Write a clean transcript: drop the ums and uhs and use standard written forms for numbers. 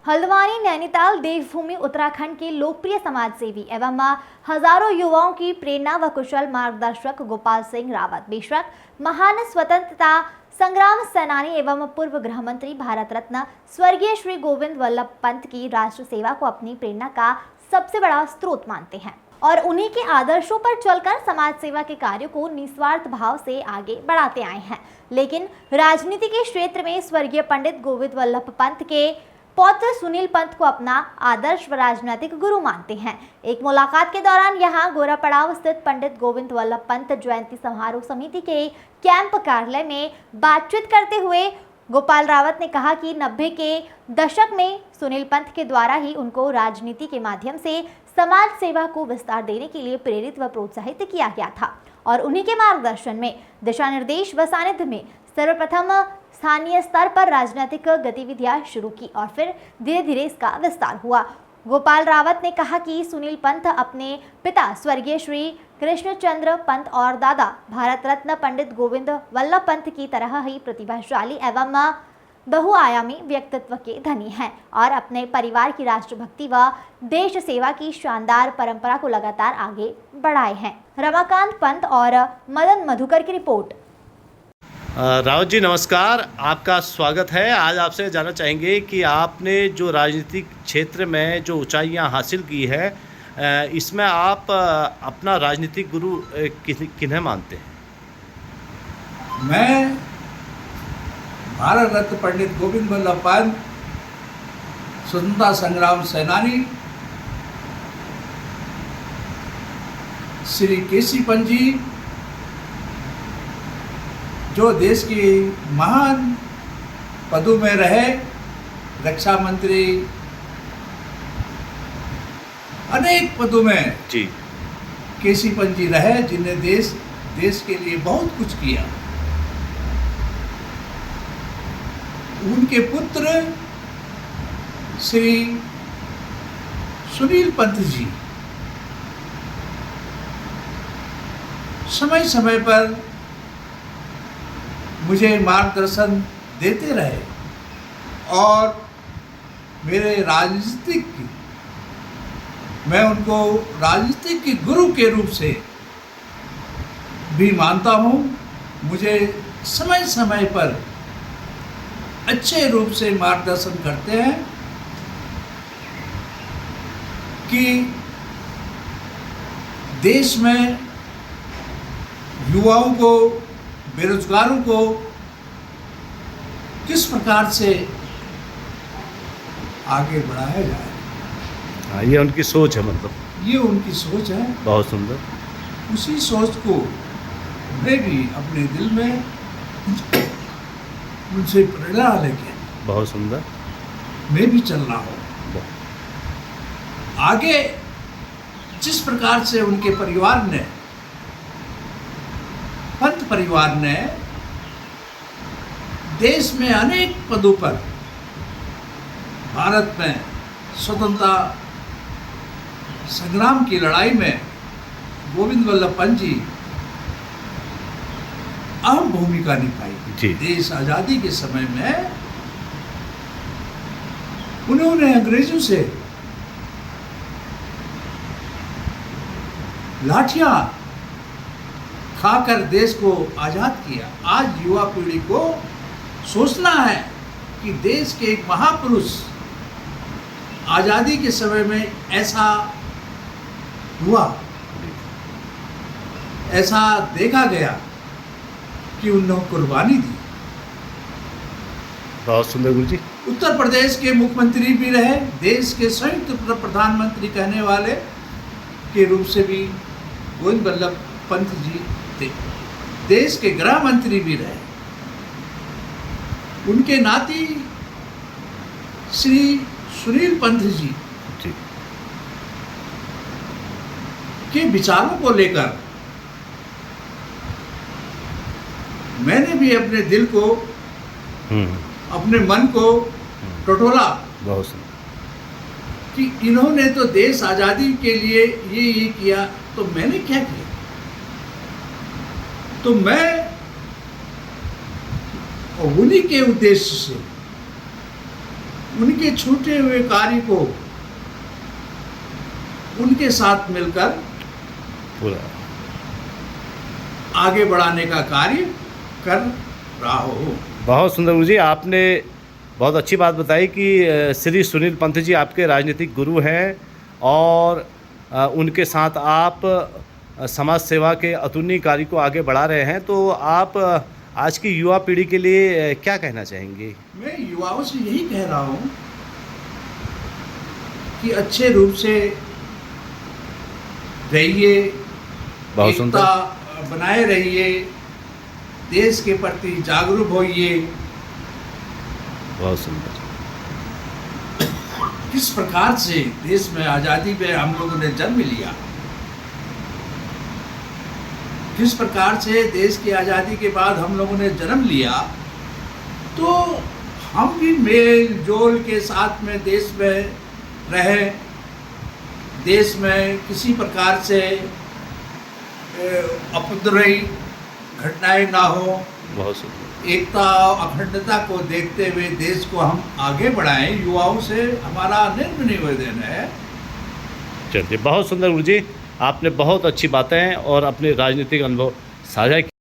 हल्द्वानी नैनीताल देवभूमि उत्तराखंड के लोकप्रिय समाजसेवी एवं हजारों युवाओं की प्रेरणा व कुशल मार्गदर्शक गोपाल सिंह रावत बेशक महान स्वतंत्रता संग्राम सेनानी एवं पूर्व गृह मंत्री भारत रत्न स्वर्गीय श्री गोविंद वल्लभ पंत की राष्ट्र सेवा को अपनी प्रेरणा का सबसे बड़ा स्रोत मानते हैं और उन्हीं के आदर्शों पर चलकर समाज सेवा के कार्यों को निस्वार्थ भाव से आगे बढ़ाते आए हैं। लेकिन राजनीति के क्षेत्र में स्वर्गीय पंडित गोविंद वल्लभ पंत के पौत्र सुनील पंत को अपना आदर्श व राजनीतिक गुरु मानते हैं। एक मुलाकात के दौरान यहां गोरापड़ाव स्थित पंडित गोविंद वल्लभ पंत जयंती समारोह समिति के कैंप कार्यालय में बातचीत करते हुए गोपाल रावत ने कहा कि 90 के दशक में सुनील पंत के द्वारा ही उनको राजनीति के माध्यम से समाज सेवा को विस्तार देने के लिए प्रेरित व प्रोत्साहित किया गया था और उन्हीं के मार्गदर्शन में दिशा निर्देश व सानिध्य में सर्वप्रथम स्थानीय स्तर पर राजनीतिक गतिविधियां शुरू की और फिर धीरे धीरे इसका विस्तार हुआ। गोपाल रावत ने कहा कि सुनील पंत अपने पिता स्वर्गीय श्री कृष्णचंद्र पंत और दादा भारत रत्न पंडित गोविंद वल्लभ पंत की तरह ही प्रतिभाशाली एवं बहुआयामी व्यक्तित्व के धनी हैं और अपने परिवार की राष्ट्रभक्ति व देश सेवा की शानदार परंपरा को लगातार आगे बढ़ाए हैं। रमाकांत पंत और मदन मधुकर की रिपोर्ट। रावत जी नमस्कार, आपका स्वागत है। आज आपसे जानना चाहेंगे कि आपने जो राजनीतिक क्षेत्र में जो ऊंचाइयां हासिल की है, इसमें आप अपना राजनीतिक गुरु किन्हें मानते हैं? मैं भारत रत्न पंडित गोविंद वल्लभ पंत, स्वतंत्रता संग्राम सेनानी श्री केसी पंत जी, जो देश की महान पदों में रहे, रक्षा मंत्री, अनेक पदों में जी केसी पंत जी रहे, जिन्हें देश के लिए बहुत कुछ किया। उनके पुत्र श्री सुनील पंत जी समय समय पर मुझे मार्गदर्शन देते रहे और मेरे मैं उनको राजनीतिक के गुरु के रूप से भी मानता हूँ। मुझे समय समय पर अच्छे रूप से मार्गदर्शन करते हैं कि देश में युवाओं को, बेरोजगारों को किस प्रकार से आगे बढ़ाया जाए। हाँ, ये उनकी सोच है, मतलब ये उनकी सोच है। बहुत सुंदर। उसी सोच को मैं भी अपने दिल में उनसे प्रेरणा लेके बहुत सुंदर मैं भी चल रहा हूँ। आगे जिस प्रकार से उनके परिवार ने, पंत परिवार ने देश में अनेक पदों पर, भारत में स्वतंत्रता संग्राम की लड़ाई में गोविंद वल्लभ पंत जी अहम भूमिका निभाई। देश आज़ादी के समय में उन्होंने अंग्रेजों से लाठियां खाकर देश को आज़ाद किया। आज युवा पीढ़ी को सोचना है कि देश के एक महापुरुष आज़ादी के समय में ऐसा हुआ, ऐसा देखा गया कि उन्होंने कुर्बानी दी। बहुत सुंदर गुरु जी। उत्तर प्रदेश के मुख्यमंत्री भी रहे, देश के संयुक्त प्रधानमंत्री कहने वाले के रूप से भी गोविंद वल्लभ पंत जी थे। देश के गृह मंत्री भी रहे। उनके नाती श्री सुनील पंत जी के विचारों को लेकर मैंने भी अपने दिल को, अपने मन को टटोला कि इन्होंने तो देश आज़ादी के लिए ये किया, तो मैंने क्या किया। तो मैं उन्हीं के उद्देश्य से उनके छूटे हुए कार्य को उनके साथ मिलकर पूरा आगे बढ़ाने का कार्य कर रहा हो। बहुत सुंदर गुरु जी, आपने बहुत अच्छी बात बताई कि श्री सुनील पंत जी आपके राजनीतिक गुरु हैं और उनके साथ आप समाज सेवा के अतुलनीय कार्य को आगे बढ़ा रहे हैं। तो आप आज की युवा पीढ़ी के लिए क्या कहना चाहेंगे? मैं युवाओं से यही कह रहा हूँ कि अच्छे रूप से रहिए, बहुत सुंदर। एकता बनाए रहिए, देश के प्रति जागरूक होइए। बहुत सुंदर। किस प्रकार से देश में आज़ादी में हम लोगों ने जन्म लिया, किस प्रकार से देश की आज़ादी के बाद हम लोगों ने जन्म लिया, तो हम भी मेल जोल के साथ में देश में रहे, देश में किसी प्रकार से उपद्रवी घटनाएं ना हो, बहुत सुंदर। एकता और अखंडता को देखते हुए देश को हम आगे बढ़ाएं। युवाओं से हमारा निर्मम निवेदन है। चलिए, बहुत सुंदर गुरु जी, आपने बहुत अच्छी बातें और अपने राजनीतिक अनुभव साझा किए।